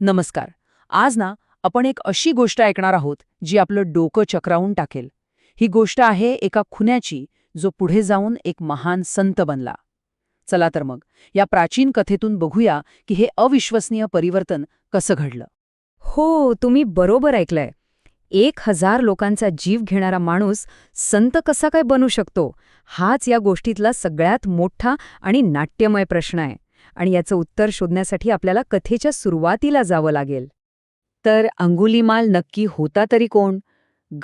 नमस्कार. आज आपण एक अशी गोष्ट ऐकणार आहोत जी आपलं डोकं चक्रावून टाकेल. ही गोष्ट आहे एका खुन्याची जो पुढे जाऊन एक महान संत बनला. चला तर मग या प्राचीन कथेतून बघूया की हे अविश्वसनीय परिवर्तन कसं घडलं. हो, तुम्ही बरोबर ऐकलंय. 1000 लोकांचा जीव घेणारा माणूस संत कसा काय बनू शकतो, हाच या गोष्टीतला सगळ्यात मोठा आणि नाट्यमय प्रश्न आहे. आणि याचं उत्तर शोधण्यासाठी आपल्याला कथेच्या सुरुवातीला जावं लागेल. तर अंगुलीमाल नक्की होता तरी कोण?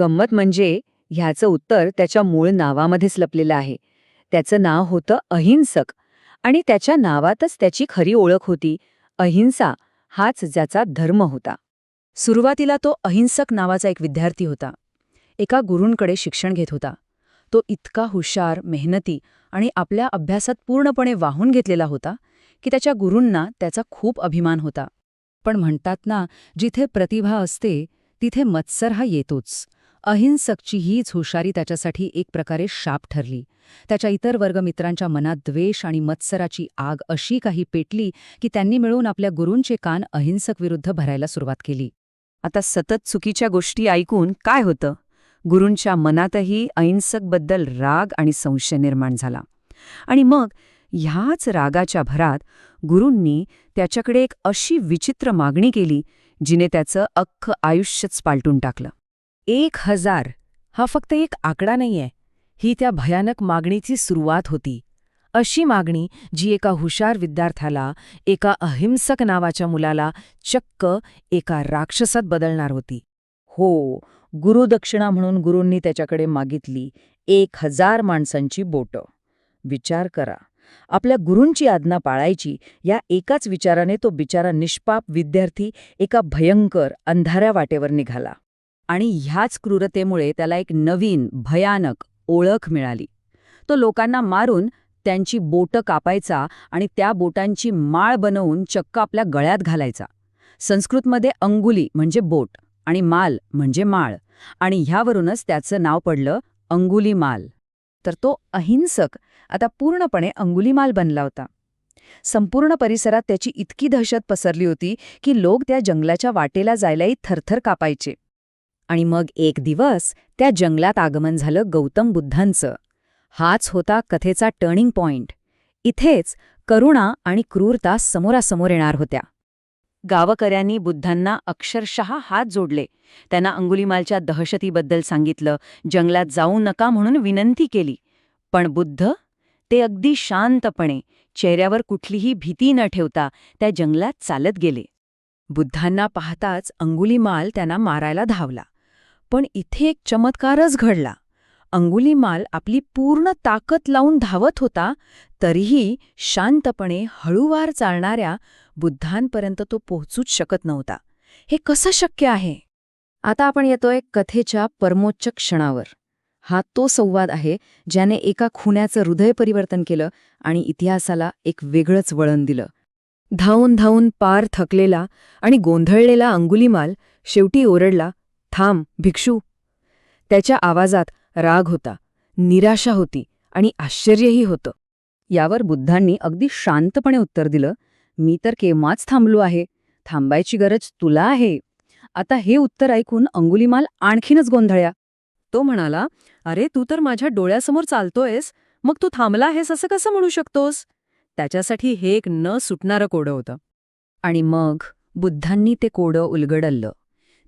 गंमत म्हणजे ह्याचं उत्तर त्याच्या मूळ नावामध्येच लपलेलं आहे. त्याचं नाव होतं अहिंसक, आणि त्याच्या नावातच त्याची खरी ओळख होती. अहिंसा हाच ज्याचा धर्म होता. सुरुवातीला तो अहिंसक नावाचा एक विद्यार्थी होता. एका गुरूंकडे शिक्षण घेत होता. तो इतका हुशार, मेहनती आणि आपल्या अभ्यासात पूर्णपणे वाहून घेतलेला होता की त्याच्या गुरूंना त्याचा खूप अभिमान होता. पण म्हणतात ना, जिथे प्रतिभा असते तिथे मत्सर हा येतोच. अहिंसकची हीच हुशारी त्याच्यासाठी एक प्रकारे शाप ठरली. त्याच्या इतर वर्गमित्रांच्या मनात द्वेष आणि मत्सराची आग अशी काही पेटली की त्यांनी मिळून आपल्या गुरूंचे कान अहिंसक विरुद्ध भरायला सुरुवात केली. आता सतत चुकीच्या गोष्टी ऐकून काय होतं? गुरूंच्या मनातही अहिंसकबद्दल राग आणि संशय निर्माण झाला. आणि मग ह्याच रागाच्या भरात गुरूंनी त्याच्याकडे एक अशी विचित्र मागणी केली जिने त्याचं अख्खं आयुष्यच पालटून टाकलं. 1000 हा फक्त एक आकडा नाहीये, ही त्या भयानक मागणीची सुरुवात होती. अशी मागणी जी एका हुशार विद्यार्थ्याला, एका अहिंसक नावाच्या मुलाला चक्क एका राक्षसात बदलणार होती. हो, गुरुदक्षिणा म्हणून गुरूंनी त्याच्याकडे मागितली 1000 माणसांची बोटं. विचार करा, आपल्या गुरूंची आज्ञा पाळायची या एकाच विचाराने तो बिचारा निष्पाप विद्यार्थी एका भयंकर अंधाऱ्या वाटेवर निघाला. आणि ह्याच क्रूरतेमुळे त्याला एक नवीन भयानक ओळख मिळाली. तो लोकांना मारून त्यांची बोटं कापायचा आणि त्या बोटांची माळ बनवून चक्क आपल्या गळ्यात घालायचा. संस्कृतमध्ये अंगुली म्हणजे बोट आणि माल म्हणजे माळ, आणि ह्यावरूनच त्याचं नाव पडलं अंगुलीमाल. तर तो अहिंसक आता पूर्णपणे अंगुलीमाल बनला होता. संपूर्ण परिसरात त्याची इतकी दहशत पसरली होती की लोक त्या जंगलाच्या वाटेला जायलाही थरथर कापायचे. आणि मग एक दिवस त्या जंगलात आगमन झालं गौतम बुद्धांचं. हाच होता कथेचा टर्निंग पॉइंट. इथेच करुणा आणि क्रूरता समोरासमोर येणार होत्या. गावकऱ्यांनी बुद्धांना अक्षरशः हात जोडले. त्यांना अंगुलीमालच्या दहशतीबद्दल सांगितलं, जंगलात जाऊ नका म्हणून विनंती केली. पण बुद्ध ते अगदी शांतपणे, चेहऱ्यावर कुठलीही भीती न ठेवता त्या जंगलात चालत गेले. बुद्धांना पाहताच अंगुलीमाल त्यांना मारायला धावला. पण इथे एक चमत्कारच घडला. अंगुलीमाल आपली पूर्ण ताकद लावून धावत होता, तरीही शांतपणे हळूवार चालणाऱ्या बुद्धांपर्यंत तो पोहोचूच शकत नव्हता. हे कसं शक्य आहे? आता आपण येतोय कथेच्या परमोच्च क्षणावर. हा तो संवाद आहे ज्याने एका खुन्याचं हृदय परिवर्तन केलं आणि इतिहासाला एक वेगळंच वळण दिलं. धावून धावून पार थकलेला आणि गोंधळलेला अंगुलीमाल शेवटी ओरडला, "थांब, भिक्षू." त्याच्या आवाजात राग होता, निराशा होती आणि आश्चर्यही होतं. यावर बुद्धांनी अगदी शांतपणे उत्तर दिलं, "मी तर केव्हाच थांबलो आहे. थांबायची गरज तुला आहे." आता हे उत्तर ऐकून अंगुलीमाल आणखीनच गोंधळला. तो म्हणाला, "अरे, तू तर माझ्या डोळ्यासमोर चालतोयस, मग तू थांबला आहेस असं कसं म्हणू शकतोस?" त्याच्यासाठी हे एक न सुटणारं कोडं होतं. आणि मग बुद्धांनी ते कोडं उलगडलं.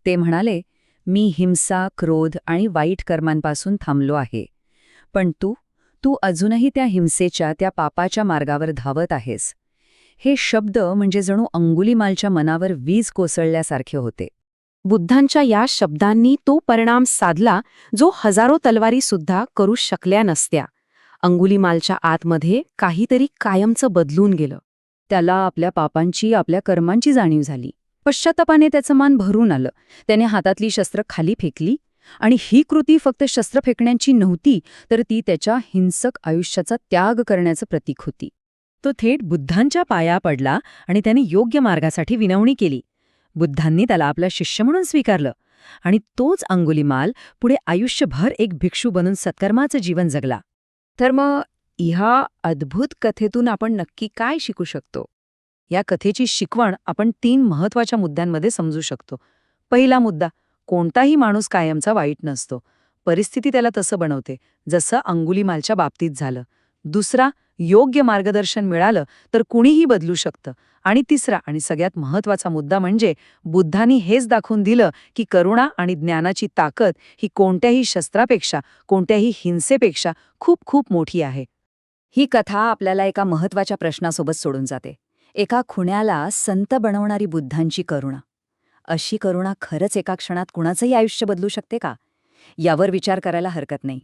ते म्हणाले, "मी हिंसा, क्रोध आणि वाईट कर्मांपासून थांबलो आहे. पण तू अजूनही त्या हिंसेच्या, त्या पापाच्या मार्गावर धावत आहेस." हे शब्द म्हणजे जणू अंगुलीमालच्या मनावर वीज कोसळल्यासारखे होते. बुद्धांच्या या शब्दांनी तो परिणाम साधला जो हजारो तलवारीसुद्धा करू शकल्या नसत्या. अंगुलीमालच्या आतमध्ये काहीतरी कायमचं बदलून गेलं. त्याला आपल्या पापांची, आपल्या कर्मांची जाणीव झाली. पश्चात्तापाने त्याचं मान भरून आलं. त्याने हातातली शस्त्र खाली फेकली. आणि ही कृती फक्त शस्त्र फेकण्याची नव्हती, तर ती त्याच्या हिंसक आयुष्याचा त्याग करण्याचं प्रतीक होती. तो थेट बुद्धांच्या पाया पडला आणि त्याने योग्य मार्गासाठी विनवणी केली. बुद्धांनी त्याला आपला शिष्य म्हणून स्वीकारलं. आणि तोच अंगुलीमाल पुढे आयुष्यभर एक भिक्षू बनून सत्कर्माचं जीवन जगला. तर मग ह्या अद्भुत कथेतून आपण नक्की काय शिकू शकतो? या कथेची शिकवण आपण 3 महत्वाच्या मुद्द्यांमध्ये समजू शकतो. पहिला मुद्दा, कोणताही माणूस कायमचा वाईट नसतो. परिस्थिती त्याला तसं बनवते, जसं अंगुलीमालच्या बाबतीत झालं. दुसरा, योग्य मार्गदर्शन मिळालं तर कुणीही बदलू शकतं. आणि तिसरा आणि सगळ्यात महत्वाचा मुद्दा म्हणजे बुद्धांनी हेच दाखवून दिलं की करुणा आणि ज्ञानाची ताकद ही कोणत्याही शस्त्रापेक्षा, कोणत्याही हिंसेपेक्षा खूप खूप मोठी आहे. ही कथा आपल्याला एका महत्वाच्या प्रश्नासोबत सोडून जाते. एका खुण्याला संत बनवणारी बुद्धांची करुणा. अशी करुणा खरंच एका क्षणात कुणाचंही आयुष्य बदलू शकते का? यावर विचार करायला हरकत नाही.